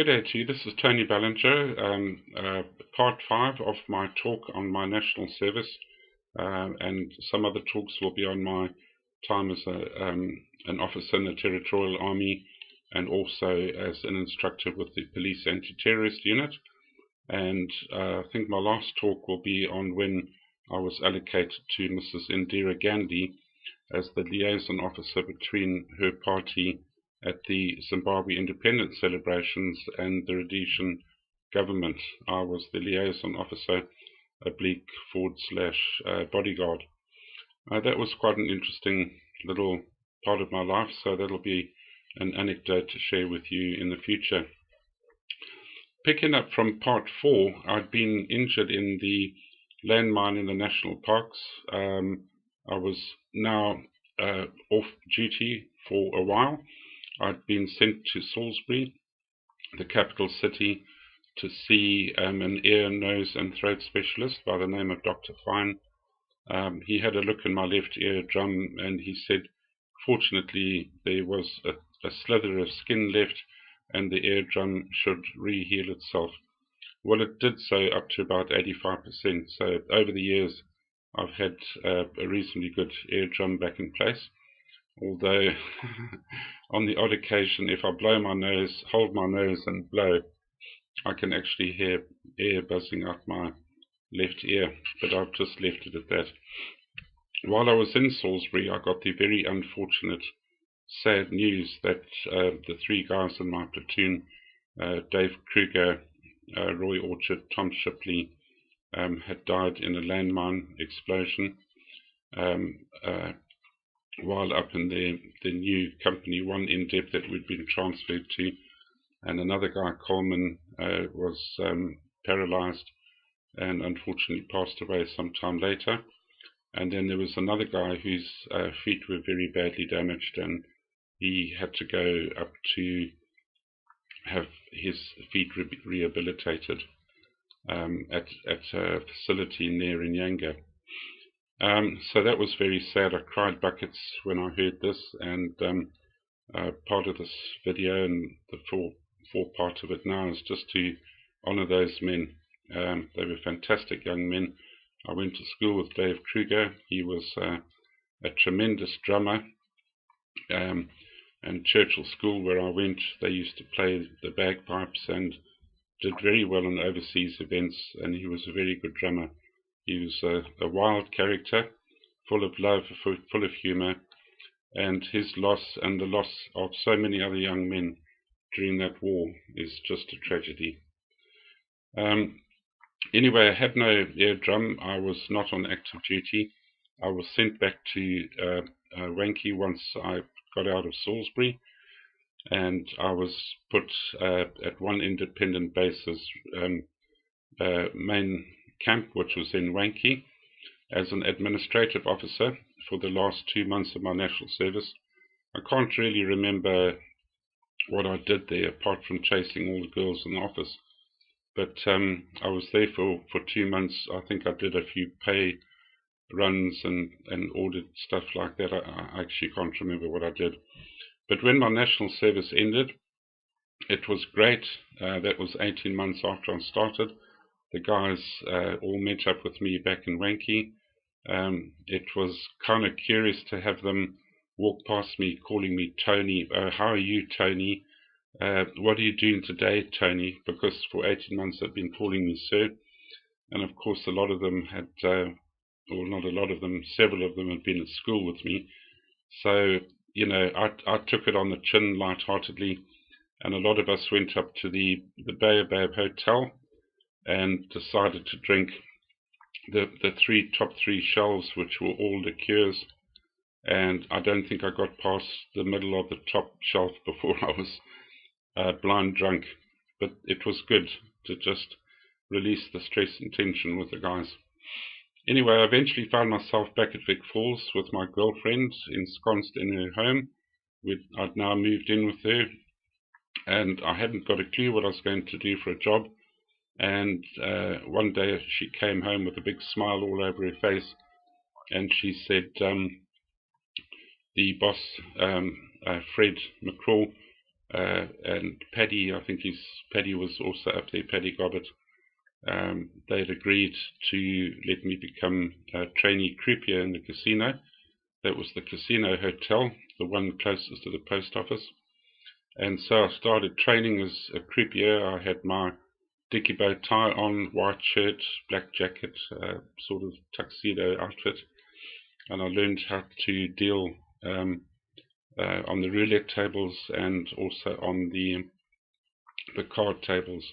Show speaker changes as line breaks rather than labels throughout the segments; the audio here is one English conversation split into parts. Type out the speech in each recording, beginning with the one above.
day to you. This is Tony Ballinger, part 5 of my talk on my national service, and some other talks will be on my time as an officer in the Territorial Army and also as an instructor with the Police Anti-Terrorist Unit. And I think my last talk will be on when I was allocated to Mrs. Indira Gandhi as the liaison officer between her party at the Zimbabwe independence celebrations and the Rhodesian government. I was the liaison officer, / bodyguard. That was quite an interesting little part of my life, so that'll be an anecdote to share with you in the future. Picking up from part 4, I'd been injured in the landmine in the national parks. I was now off duty for a while. I'd been sent to Salisbury, the capital city, to see an ear, nose and throat specialist by the name of Dr. Fine. He had a look in my left eardrum and he said, fortunately, there was a slither of skin left and the eardrum should re-heal itself. Well, it did so up to about 85%. So over the years, I've had a reasonably good eardrum back in place. Although on the odd occasion, if I blow my nose, hold my nose and blow, I can actually hear air buzzing out my left ear, but I've just left it at that. While I was in Salisbury, I got the very unfortunate, sad news that the 3 guys in my platoon, Dave Kruger, Roy Orchard, Tom Shipley, had died in a landmine explosion while up in the new Company 1 in-depth that we'd been transferred to. And another guy, Coleman, was paralyzed and unfortunately passed away some time later. And then there was another guy whose feet were very badly damaged, and he had to go up to have his feet rehabilitated at a facility near Inyanga. So that was very sad. I cried buckets when I heard this, and part of this video and the four part of it now is just to honor those men. They were fantastic young men. I went to school with Dave Kruger. He was a tremendous drummer. And Churchill School, where I went, they used to play the bagpipes and did very well in overseas events, and he was a very good drummer. He was a wild character, full of love, full of humour, and his loss and the loss of so many other young men during that war is just a tragedy. Anyway, I had no eardrum. I was not on active duty. I was sent back to Wankie once I got out of Salisbury, and I was put at one independent base's main camp, which was in Wankie, as an administrative officer for the last 2 months of my national service. I can't really remember what I did there apart from chasing all the girls in the office, but I was there for 2 months. I think I did a few pay runs and ordered stuff like that. I actually can't remember what I did. But when my national service ended, it was great. That was 18 months after I started. The guys all met up with me back in Wankie. It was kind of curious to have them walk past me calling me Tony. How are you, Tony? What are you doing today, Tony? Because for 18 months they'd been calling me sir. And of course a lot of them had, or not a lot of them, several of them had been at school with me. So, you know, I took it on the chin lightheartedly, and a lot of us went up to the Baobab Hotel and decided to drink the top three shelves, which were all liqueurs, and I don't think I got past the middle of the top shelf before I was blind drunk. But it was good to just release the stress and tension with the guys. Anyway, I eventually found myself back at Vic Falls with my girlfriend, ensconced in her home. I'd now moved in with her, and I hadn't got a clue what I was going to do for a job. And one day she came home with a big smile all over her face, and she said, the boss, Fred McCraw, and Paddy, I think Paddy was also up there, Paddy Gobbett. They'd agreed to let me become a trainee croupier in the casino. That was the Casino Hotel, the one closest to the post office. And so I started training as a croupier. I had my dicky bow tie on, white shirt, black jacket, sort of tuxedo outfit. And I learned how to deal on the roulette tables and also on the card tables.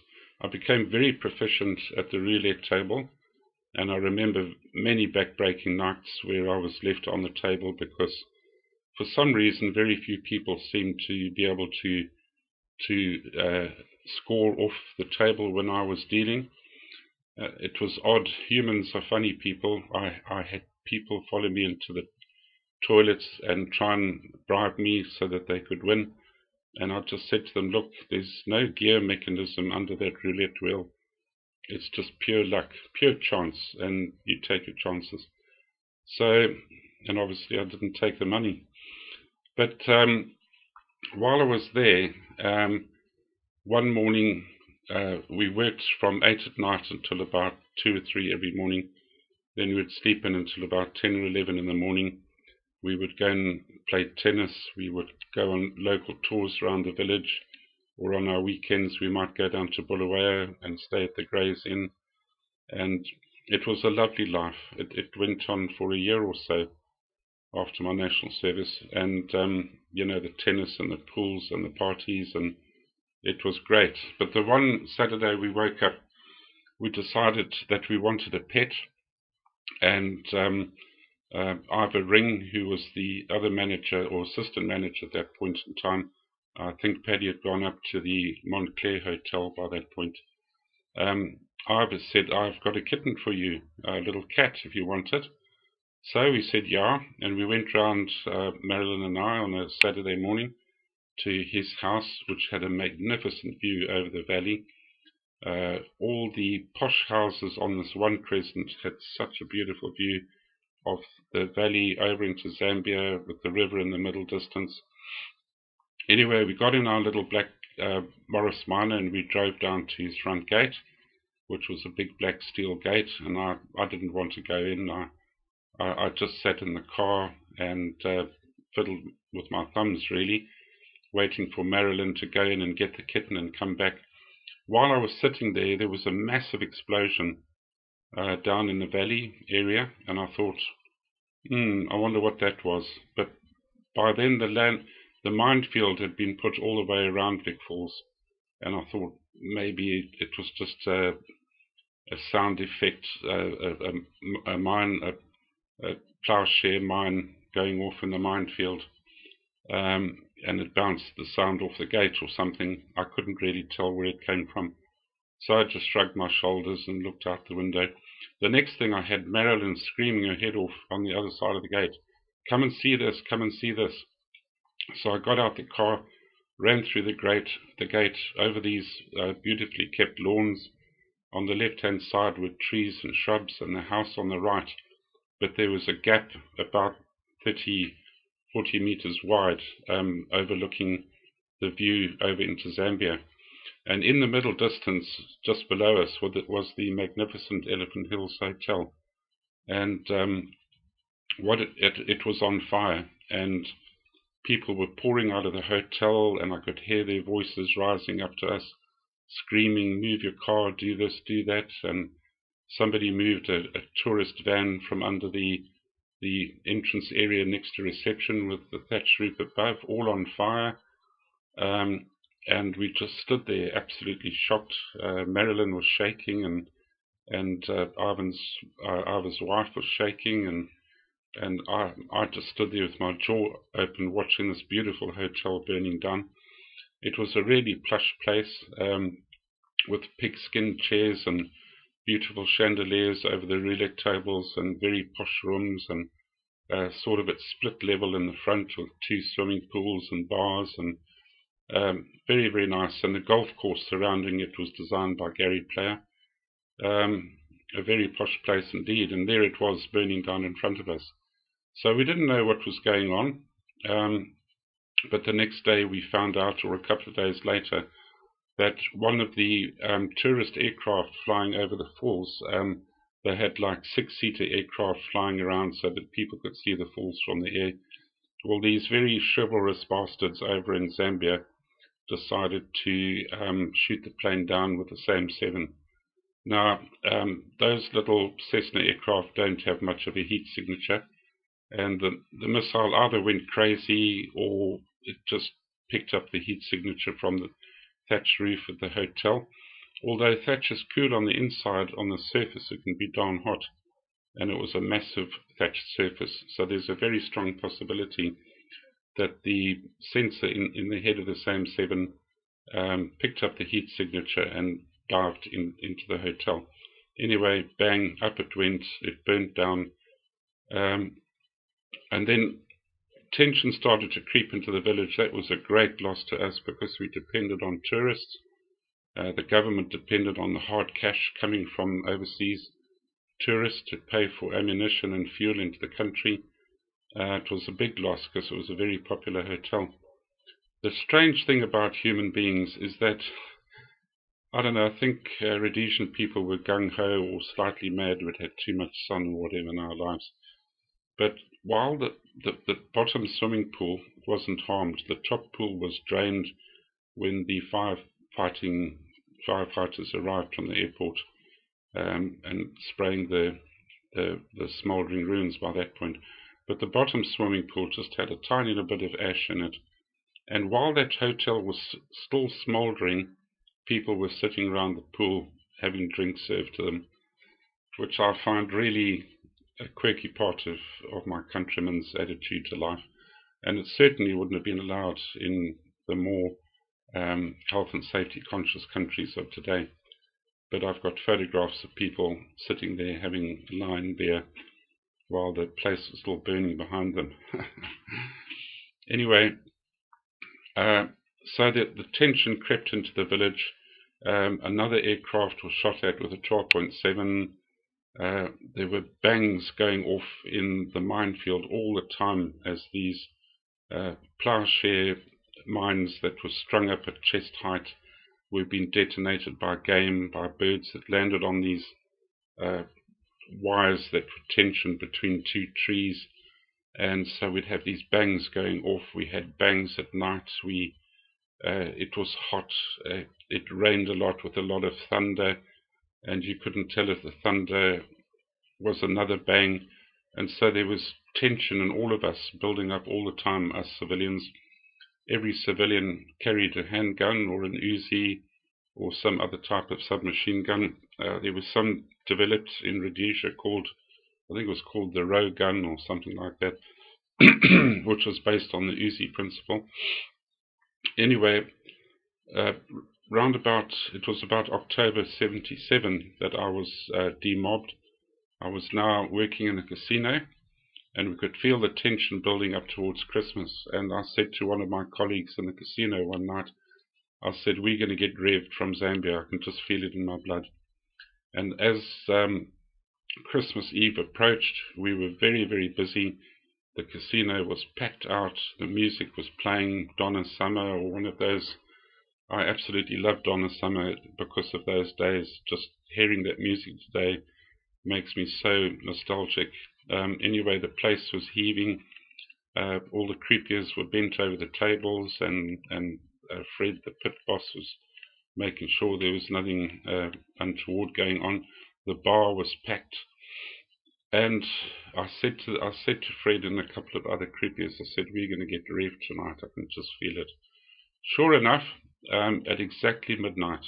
I became very proficient at the roulette table, and I remember many back-breaking nights where I was left on the table because for some reason very few people seemed to be able to score off the table when I was dealing. It was odd. Humans are funny people. I had people follow me into the toilets and try and bribe me so that they could win. And I just said to them, look, there's no gear mechanism under that roulette wheel. It's just pure luck, pure chance, and you take your chances. So, and obviously I didn't take the money. But while I was there, one morning we worked from 8 at night until about 2 or 3 every morning. Then we would sleep in until about 10 or 11 in the morning. We would go and play tennis. We would go on local tours around the village, or on our weekends we might go down to Bulawayo and stay at the Gray's Inn. And it was a lovely life. It went on for a year or so after my national service, and the tennis and the pools and the parties, and it was great. But the one Saturday we woke up, we decided that we wanted a pet, and Ivor Ring, who was the other manager or assistant manager at that point in time, I think Paddy had gone up to the Montclair Hotel by that point. Ivor said, I've got a kitten for you, a little cat if you want it. So we said yeah, and we went round, Marilyn and I, on a Saturday morning to his house, which had a magnificent view over the valley. All the posh houses on this one crescent had such a beautiful view of the valley over into Zambia with the river in the middle distance. Anyway, we got in our little black Morris Minor and we drove down to his front gate, which was a big black steel gate, and I didn't want to go in. I just sat in the car and fiddled with my thumbs, really, waiting for Marilyn to go in and get the kitten and come back. While I was sitting there, there was a massive explosion down in the valley area, and I thought, I wonder what that was. But by then the minefield had been put all the way around Vic Falls, and I thought maybe it was just a sound effect, a ploughshare mine going off in the minefield, and it bounced the sound off the gate or something. I couldn't really tell where it came from. So I just shrugged my shoulders and looked out the window. The next thing, I had Marilyn screaming her head off on the other side of the gate. Come and see this, come and see this. So I got out the car, ran through the gate over these beautifully kept lawns. On the left-hand side were trees and shrubs and the house on the right. But there was a gap about 30, 40 meters wide, overlooking the view over into Zambia. And in the middle distance, just below us, was the magnificent Elephant Hills Hotel. And it was on fire, and people were pouring out of the hotel, and I could hear their voices rising up to us, screaming, move your car, do this, do that. And somebody moved a tourist van from under the entrance area next to reception with the thatched roof above, all on fire. And we just stood there absolutely shocked. Marilyn was shaking, and Ivor's wife was shaking, and I just stood there with my jaw open watching this beautiful hotel burning down. It was a really plush place, with pigskin chairs and beautiful chandeliers over the roulette tables and very posh rooms, and sort of at split level in the front with 2 swimming pools and bars, and very, very nice. And the golf course surrounding it was designed by Gary Player. A very posh place indeed, and there it was burning down in front of us. So we didn't know what was going on. But the next day we found out, or a couple of days later, that one of the tourist aircraft flying over the falls, they had like 6-seater aircraft flying around so that people could see the falls from the air. Well, these very chivalrous bastards over in Zambia decided to shoot the plane down with the same 7. Now, those little Cessna aircraft don't have much of a heat signature, and the missile either went crazy or it just picked up the heat signature from the thatched roof of the hotel. Although thatch is cool on the inside, on the surface it can be darn hot, and it was a massive thatched surface, so there's a very strong possibility that the sensor in the head of the same 7 picked up the heat signature and dived into the hotel. Anyway, bang, up it went, it burnt down, and then tension started to creep into the village. That was a great loss to us because we depended on tourists. The government depended on the hard cash coming from overseas tourists to pay for ammunition and fuel into the country. It was a big loss because it was a very popular hotel. The strange thing about human beings is that, I don't know, I think Rhodesian people were gung-ho or slightly mad. We'd had too much sun or whatever in our lives. But while the bottom swimming pool wasn't harmed, the top pool was drained when the firefighters arrived from the airport and spraying the smouldering ruins by that point. But the bottom swimming pool just had a tiny little bit of ash in it. And while that hotel was still smouldering, people were sitting around the pool having drinks served to them, which I find really a quirky part of my countrymen's attitude to life. And it certainly wouldn't have been allowed in the more health and safety conscious countries of today. But I've got photographs of people sitting there having a Lion beer while the place was still burning behind them. Anyway, so the tension crept into the village. Another aircraft was shot at with a 12.7. There were bangs going off in the minefield all the time as these ploughshare mines that were strung up at chest height were being detonated by game, by birds that landed on these wires that were tensioned between 2 trees. And so we'd have these bangs going off. We had bangs at night. It was hot. It rained a lot with a lot of thunder, and you couldn't tell if the thunder was another bang. And so there was tension in all of us building up all the time, us civilians. Every civilian carried a handgun or an Uzi or some other type of submachine gun. There was some developed in Rhodesia called, I think it was called the Row gun or something like that, which was based on the Uzi principle. Anyway, it was about October 77 that I was demobbed. I was now working in a casino, and we could feel the tension building up towards Christmas. And I said to one of my colleagues in the casino one night, I said, we're going to get revved from Zambia. I can just feel it in my blood. And as Christmas Eve approached, we were very, very busy. The casino was packed out. The music was playing Donna Summer or one of those. I absolutely love Donna Summer because of those days. Just hearing that music today makes me so nostalgic. Anyway, the place was heaving. All the croupiers were bent over the tables, and Fred, the pit boss, was making sure there was nothing untoward going on. The bar was packed, and I said to Fred and a couple of other croupiers, I said, we're going to get revved tonight. I can just feel it. Sure enough, at exactly midnight,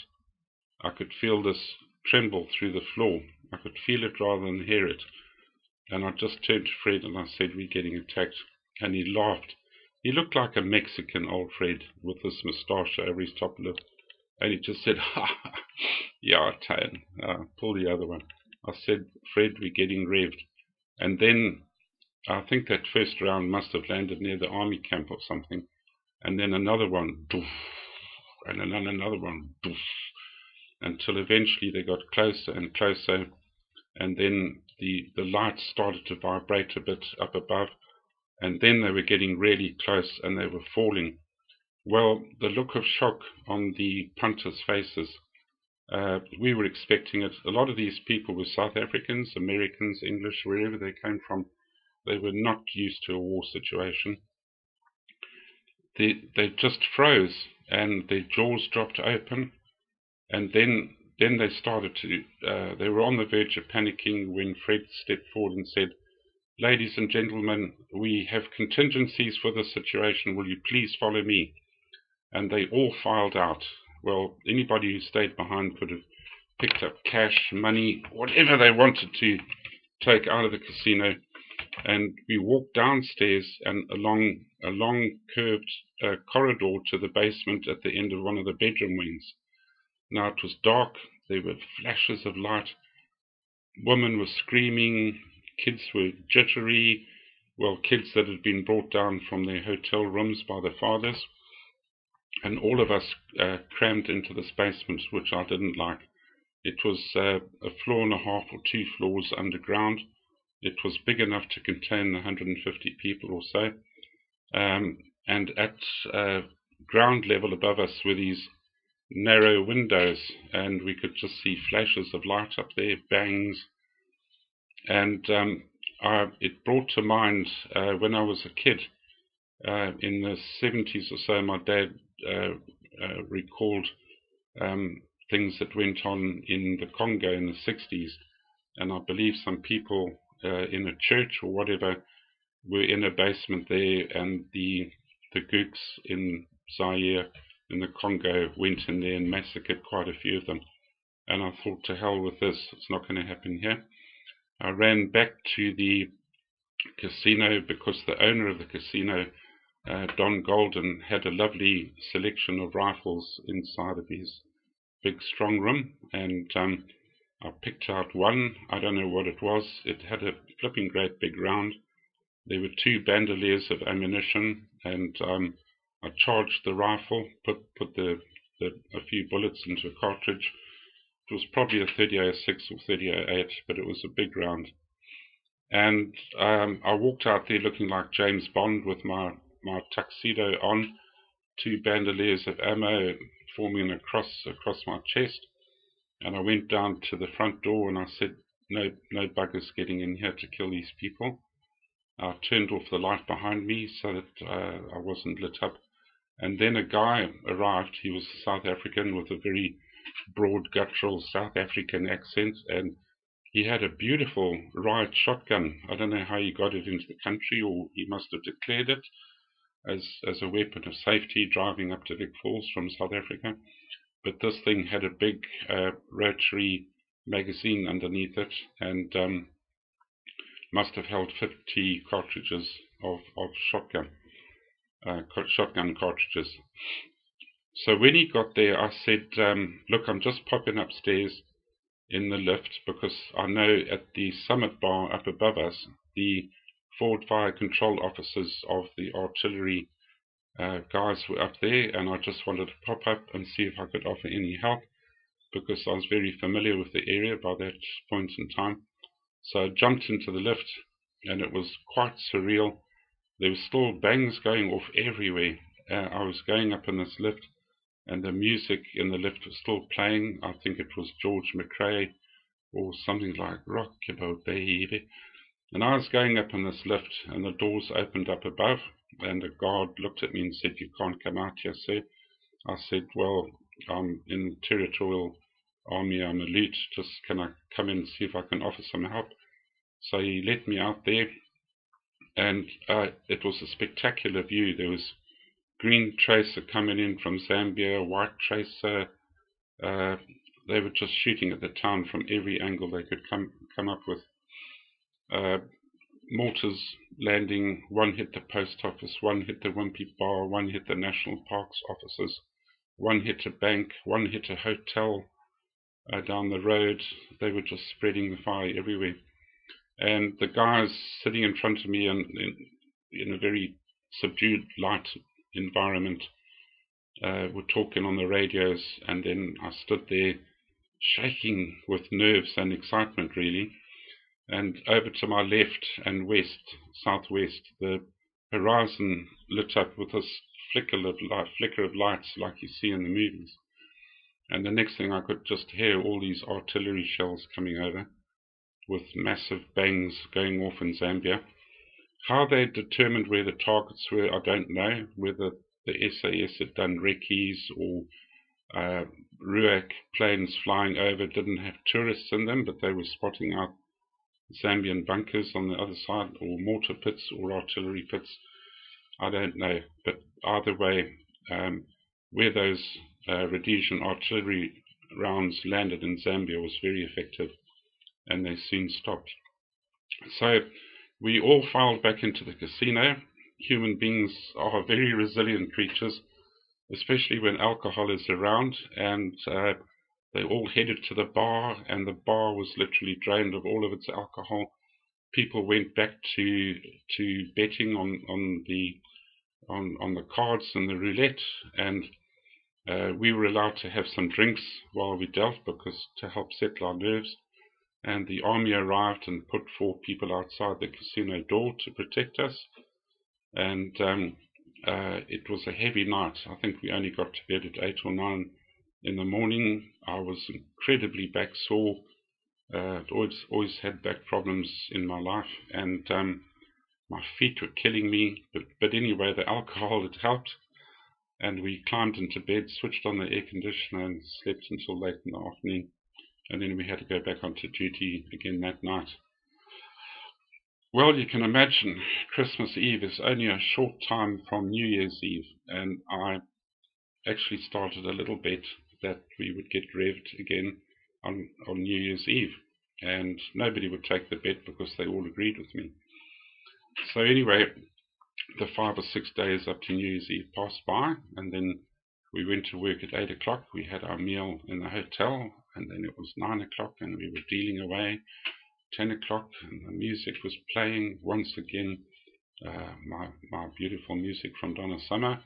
I could feel this tremble through the floor. I could feel it rather than hear it. And I just turned to Fred and I said, we're getting attacked. And he laughed. He looked like a Mexican, old Fred, with this moustache over his top lip. And he just said, ha, yeah, Tan, pull the other one. I said, Fred, we're getting revved. And then I think that first round must have landed near the army camp or something. And then another one, doof, and then another one, doof, until eventually they got closer and closer. And then the lights started to vibrate a bit up above. and then they were getting really close and they were falling. Well, the look of shock on the punters' faces, we were expecting it. A lot of these people were South Africans, Americans, English, wherever they came from. They were not used to a war situation. They just froze and their jaws dropped open, and then they started to, they were on the verge of panicking when Fred stepped forward and said, "Ladies and gentlemen, we have contingencies for this situation. Will you please follow me?" And they all filed out. Well, anybody who stayed behind could have picked up cash, money, whatever they wanted to take out of the casino. And we walked downstairs and along a long curved corridor to the basement at the end of one of the bedroom wings. Now it was dark, there were flashes of light, women were screaming, kids were jittery, well, kids that had been brought down from their hotel rooms by the fathers, and all of us crammed into this basement, which I didn't like. It was a floor and a half or 2 floors underground. It was big enough to contain 150 people or so. And at ground level above us were these narrow windows, and we could just see flashes of light up there, bangs. And it brought to mind when I was a kid, in the 70s or so, my dad recalled things that went on in the Congo in the 60s. And I believe some people in a church or whatever were in a basement there, and the gooks in Zaire, in the Congo, went in there and massacred quite a few of them. And I thought, to hell with this, it's not going to happen here. I ran back to the casino because the owner of the casino, Don Golden, had a lovely selection of rifles inside of his big strong room, and I picked out one. I don't know what it was. It had a flipping great big round. There were 2 bandoliers of ammunition, and I charged the rifle, put a few bullets into a cartridge. It was probably a 30-06 or 30-08, but it was a big round. And I walked out there looking like James Bond with my tuxedo on, 2 bandoliers of ammo forming across my chest. And I went down to the front door and I said, no buggers getting in here to kill these people. I turned off the light behind me so that I wasn't lit up. And then a guy arrived. He was South African with a very broad, guttural South African accent, and he had a beautiful riot shotgun. I don't know how he got it into the country, or he must have declared it as a weapon of safety driving up to Vic Falls from South Africa. But this thing had a big rotary magazine underneath it, and must have held 50 cartridges of shotgun cartridges. So when he got there, I said, look, I'm just popping upstairs in the lift because I know at the summit bar up above us, the forward fire control officers of the artillery guys were up there, and I just wanted to pop up and see if I could offer any help because I was very familiar with the area by that point in time. So I jumped into the lift, and it was quite surreal. There were still bangs going off everywhere. I was going up in this lift, and the music in the lift was still playing. I think it was George McRae or something like Rock Your Boat Baby. And I was going up in this lift, and the doors opened up above, and a guard looked at me and said, "You can't come out here, sir." I said, "Well, I'm in Territorial Army, I'm elite, just can I come in and see if I can offer some help?" So he let me out there, and it was a spectacular view. There was green tracer coming in from Zambia, white tracer. They were just shooting at the town from every angle they could come up with. Mortars landing. One hit the post office, one hit the Wimpy Bar, one hit the National Parks offices, one hit a bank, one hit a hotel down the road. They were just spreading the fire everywhere. And the guys sitting in front of me in a very subdued light environment were talking on the radios, and then I stood there shaking with nerves and excitement really. And over to my left and west, southwest, the horizon lit up with this flicker of lights like you see in the movies. And the next thing I could just hear all these artillery shells coming over with massive bangs going off in Zambia. How they determined where the targets were, I don't know, whether the SAS had done recce's or RUAC planes flying over didn't have tourists in them, but they were spotting out Zambian bunkers on the other side, or mortar pits or artillery pits. I don't know, but either way, where those Rhodesian artillery rounds landed in Zambia was very effective, and they soon stopped. So we all filed back into the casino. Human beings are very resilient creatures, especially when alcohol is around, and they all headed to the bar, and the bar was literally drained of all of its alcohol. People went back to betting on the cards and the roulette, and we were allowed to have some drinks while we dealt, because to help settle our nerves. And the army arrived and put 4 people outside the casino door to protect us. And it was a heavy night. I think we only got to bed at 8 or 9 in the morning. I was incredibly back sore. Always had back problems in my life, and my feet were killing me. But anyway, the alcohol had helped, and we climbed into bed, switched on the air conditioner, and slept until late in the afternoon. And then we had to go back onto duty again that night. Well, you can imagine Christmas Eve is only a short time from New Year's Eve, and I actually started a little bet that we would get revved again on New Year's Eve, and nobody would take the bet because they all agreed with me. So anyway, the 5 or 6 days up to New Year's Eve passed by, and then we went to work at 8 o'clock. We had our meal in the hotel, and then it was 9 o'clock, and we were dealing away. 10 o'clock, and the music was playing once again, my beautiful music from Donna Summer.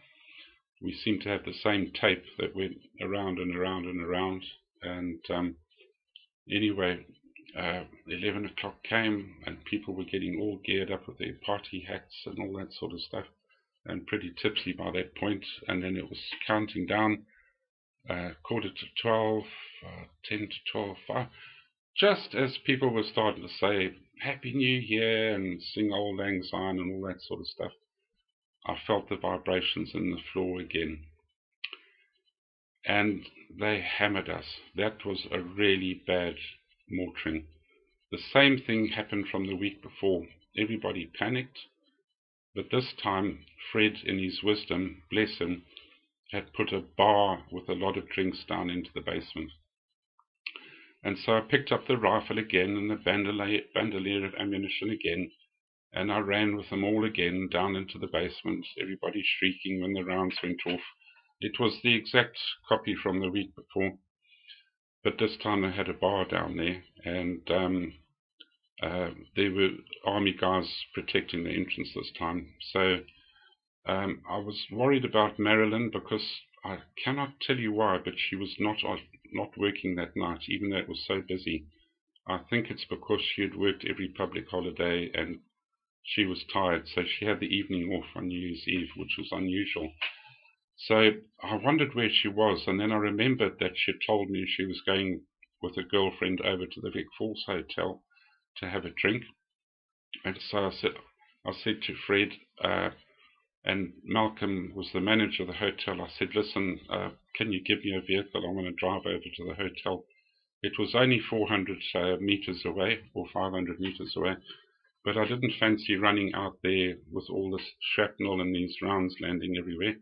We seemed to have the same tape that went around and around and around, and anyway, 11 o'clock came, and people were getting all geared up with their party hats and all that sort of stuff, and pretty tipsy by that point. And then it was counting down, quarter to 12, 10 to 12, 5. Just as people were starting to say Happy New Year and sing Auld Lang Syne and all that sort of stuff, I felt the vibrations in the floor again. And they hammered us. That was a really bad mortaring. The same thing happened from the week before. Everybody panicked, but this time Fred, in his wisdom, bless him, had put a bar with a lot of drinks down into the basement. And so I picked up the rifle again and the bandolier of ammunition again, and I ran with them all again down into the basement, everybody shrieking when the rounds went off. It was the exact copy from the week before, but this time I had a bar down there, and there were army guys protecting the entrance this time. So I was worried about Marilyn, because I cannot tell you why, but she was not working that night, even though it was so busy. I think it's because she had worked every public holiday and she was tired, so she had the evening off on New Year's Eve, which was unusual. So I wondered where she was, and then I remembered that she had told me she was going with a girlfriend over to the Vic Falls Hotel to have a drink. And so I said to Fred, and Malcolm was the manager of the hotel, I said, listen, can you give me a vehicle? I'm going to drive over to the hotel. It was only 400 meters away, or 500 meters away, but I didn't fancy running out there with all this shrapnel and these rounds landing everywhere.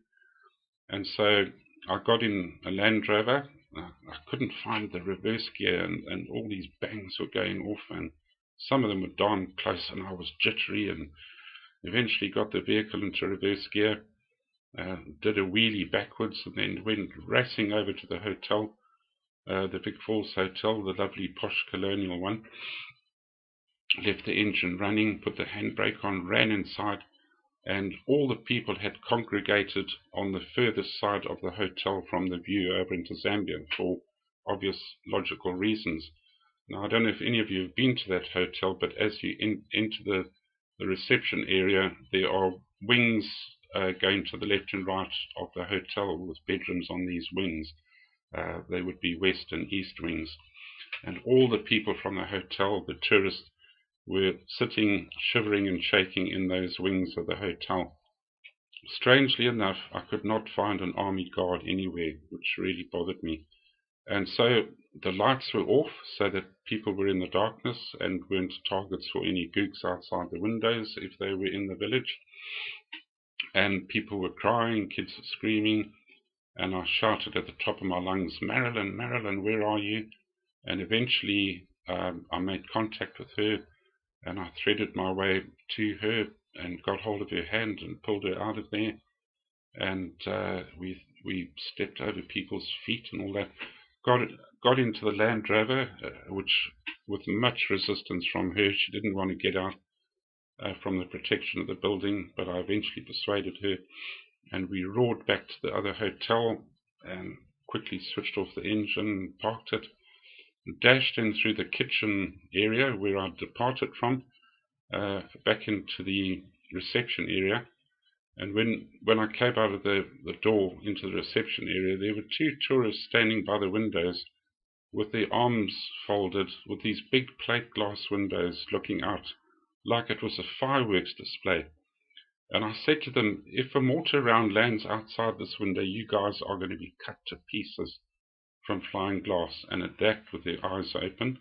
And so I got in a Land Rover. I couldn't find the reverse gear, and all these bangs were going off, and some of them were darn close, and I was jittery, and eventually got the vehicle into reverse gear, did a wheelie backwards, and then went racing over to the hotel, the Vic Falls Hotel, the lovely posh colonial one. Left the engine running, put the handbrake on, ran inside, and all the people had congregated on the furthest side of the hotel from the view over into Zambia for obvious logical reasons. Now, I don't know if any of you have been to that hotel, but as you enter the reception area, there are wings going to the left and right of the hotel with bedrooms on these wings. They would be west and east wings. And all the people from the hotel, the tourists, were sitting, shivering and shaking in those wings of the hotel. Strangely enough, I could not find an army guard anywhere, which really bothered me. And so the lights were off so that people were in the darkness and weren't targets for any gooks outside the windows if they were in the village. And people were crying, kids were screaming, and I shouted at the top of my lungs, "Marilyn, Marilyn, where are you?" And eventually I made contact with her, and I threaded my way to her and got hold of her hand and pulled her out of there. And we stepped over people's feet and all that. Got into the Land Rover, which, with much resistance from her, she didn't want to get out from the protection of the building, but I eventually persuaded her, and we roared back to the other hotel and quickly switched off the engine, parked it, and dashed in through the kitchen area where I'd departed from, back into the reception area. And when I came out of the door into the reception area, there were two tourists standing by the windows with their arms folded, with these big plate glass windows looking out like it was a fireworks display. And I said to them, if a mortar round lands outside this window, you guys are going to be cut to pieces from flying glass. And at that, with their eyes open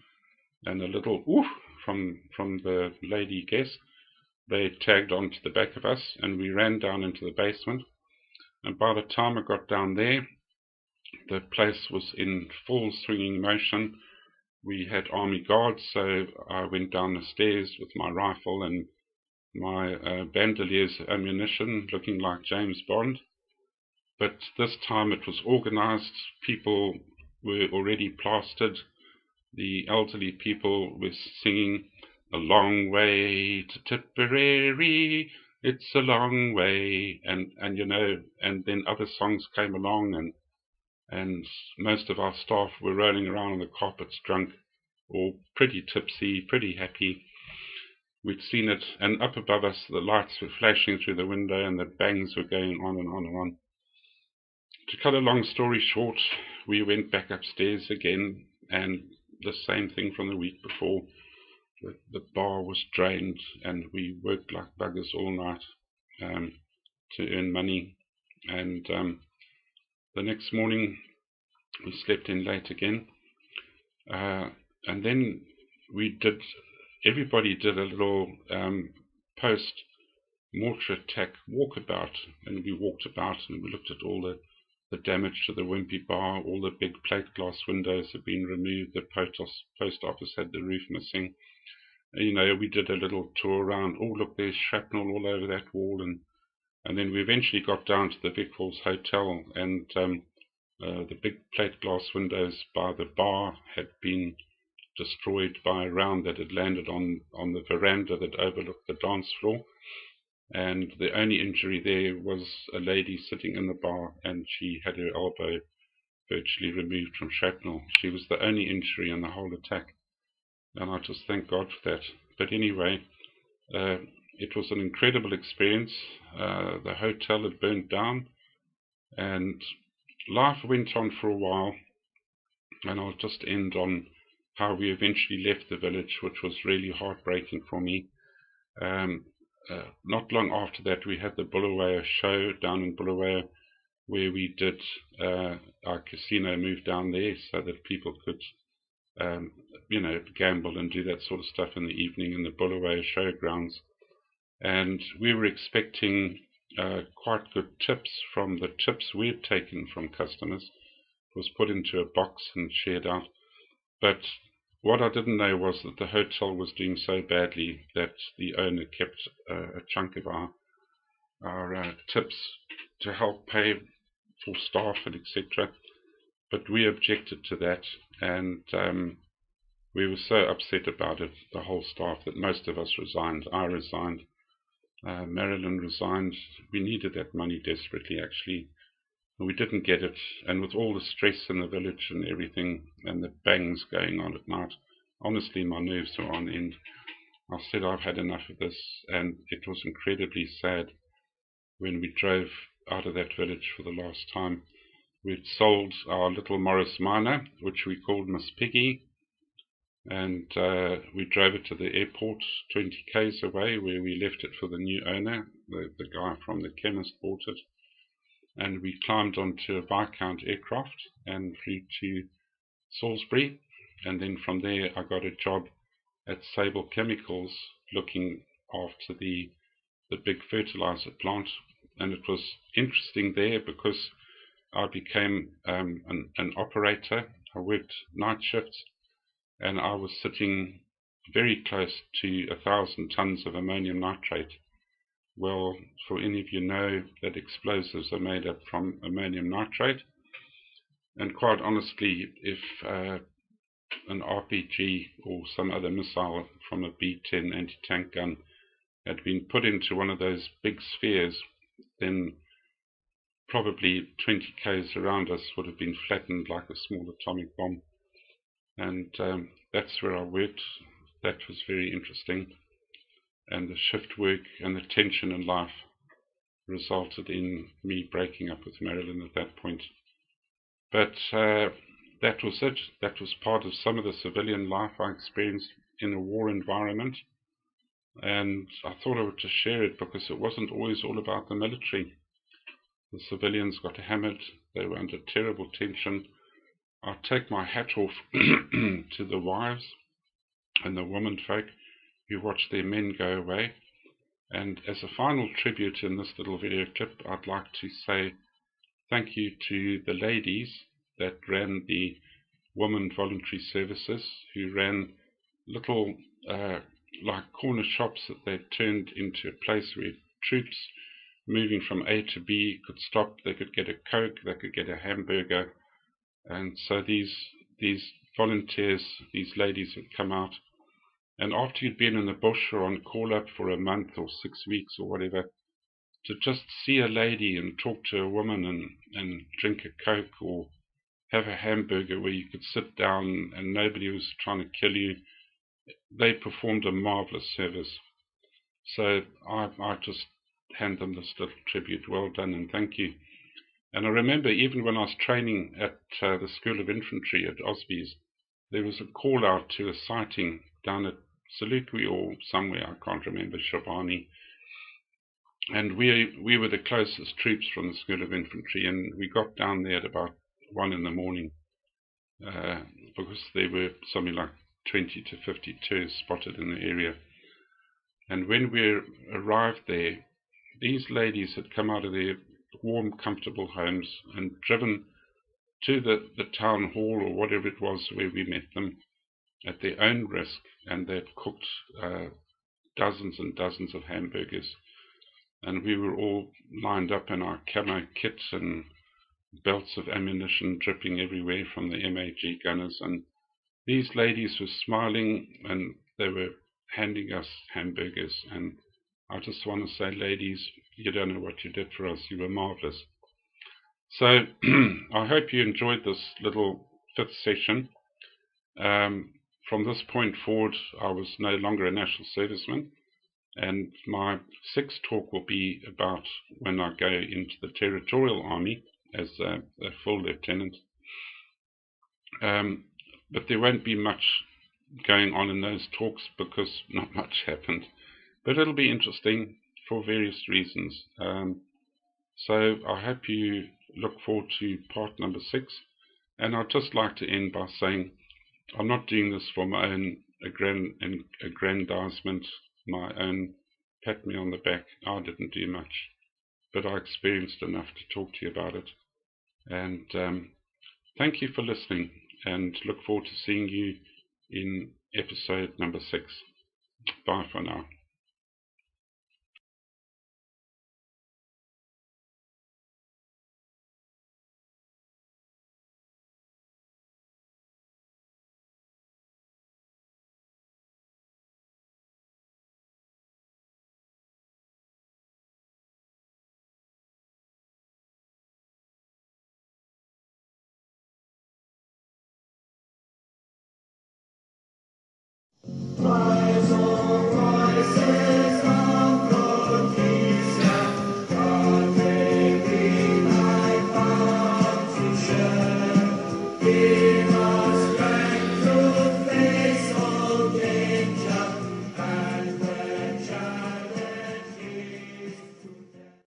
and a little oof from the lady guest, they tagged on to the back of us, and we ran down into the basement. And by the time I got down there, the place was in full swinging motion. We had army guards, so I went down the stairs with my rifle and my bandoliers ammunition, looking like James Bond. But this time it was organized. People were already plastered. The elderly people were singing, "A long way to Tipperary, it's a long way," and then other songs came along, and most of our staff were rolling around on the carpets drunk, or pretty tipsy, pretty happy. We'd seen it, and up above us the lights were flashing through the window and the bangs were going on and on and on. To cut a long story short, we went back upstairs again, and the same thing from the week before. The bar was drained, and we worked like buggers all night to earn money. And the next morning, we slept in late again. And then everybody did a little post-mortar attack walkabout, and we walked about and we looked at all the damage to the Wimpy bar. All the big plate glass windows had been removed. The post office had the roof missing. We did a little tour around. Oh, look, there's shrapnel all over that wall. And then we eventually got down to the Vic Falls Hotel, and the big plate glass windows by the bar had been destroyed by a round that had landed on the veranda that overlooked the dance floor. And the only injury there was a lady sitting in the bar, and she had her elbow virtually removed from shrapnel. She was the only injury in the whole attack. And I just thank God for that. But anyway, it was an incredible experience. The hotel had burnt down, and life went on for a while. And I'll just end on how we eventually left the village, which was really heartbreaking for me. Not long after that, we had the Bulawayo show down in Bulawayo, where we did our casino move down there so that people could gamble and do that sort of stuff in the evening in the Bulawayo showgrounds. And we were expecting quite good tips from the tips we had taken from customers. It was put into a box and shared out. But what I didn't know was that the hotel was doing so badly that the owner kept a chunk of our tips to help pay for staff and etc. But we objected to that, and we were so upset about it, the whole staff, that most of us resigned. I resigned. Marilyn resigned. We needed that money desperately, actually. We didn't get it, and with all the stress in the village and everything, and the bangs going on at night, honestly, my nerves were on end. I said I've had enough of this, and it was incredibly sad when we drove out of that village for the last time. We'd sold our little Morris Minor, which we called Miss Piggy, and we drove it to the airport 20 k's away, where we left it for the new owner. The guy from the chemist bought it, and we climbed onto a Viscount aircraft and flew to Salisbury, and then from there I got a job at Sable Chemicals looking after the big fertilizer plant. And it was interesting there because I became an operator. I worked night shifts, and I was sitting very close to 1,000 tons of ammonium nitrate. Well, for any of you know that explosives are made up from ammonium nitrate, and quite honestly, if an RPG or some other missile from a B-10 anti-tank gun had been put into one of those big spheres, then probably 20 k's around us would have been flattened like a small atomic bomb. And that's where I worked. That was very interesting. And the shift work and the tension in life resulted in me breaking up with Marilyn at that point. But that was it. That was part of some of the civilian life I experienced in a war environment. And I thought I would just share it because it wasn't always all about the military. The civilians got hammered. They were under terrible tension. I take my hat off to the wives and the womenfolk who watched their men go away. And as a final tribute in this little video clip, I'd like to say thank you to the ladies that ran the women voluntary services, who ran little like corner shops that they turned into a place where troops moving from A to B could stop. They could get a Coke, they could get a hamburger. And so these volunteers, these ladies would come out, and after you'd been in the bush or on call up for a month or 6 weeks or whatever, to just see a lady and talk to a woman and drink a Coke or have a hamburger where you could sit down and nobody was trying to kill you, they performed a marvelous service. So I just hand them this little tribute. Well done and thank you. And I remember even when I was training at the School of Infantry at Osby's, there was a call out to a sighting down at Salukwi or somewhere, I can't remember, Shabani. And we were the closest troops from the School of Infantry, and we got down there at about 1 in the morning because there were something like 20 to 50 tours spotted in the area. And when we arrived there, these ladies had come out of their warm, comfortable homes and driven to the town hall or whatever it was where we met them at their own risk, and they'd cooked dozens and dozens of hamburgers. And we were all lined up in our camo kits and belts of ammunition dripping everywhere from the MAG gunners. And these ladies were smiling and they were handing us hamburgers. And I just want to say, ladies, you don't know what you did for us. You were marvelous. So I hope you enjoyed this little 5th session. From this point forward, I was no longer a national serviceman, and my 6th talk will be about when I go into the Territorial Army as a full lieutenant. But there won't be much going on in those talks because not much happened. But it'll be interesting for various reasons. So I hope you look forward to part number 6. And I'd just like to end by saying I'm not doing this for my own aggrandizement, my own pat me on the back. I didn't do much, but I experienced enough to talk to you about it. And thank you for listening, and look forward to seeing you in episode number 6. Bye for now.
Rise, O voices.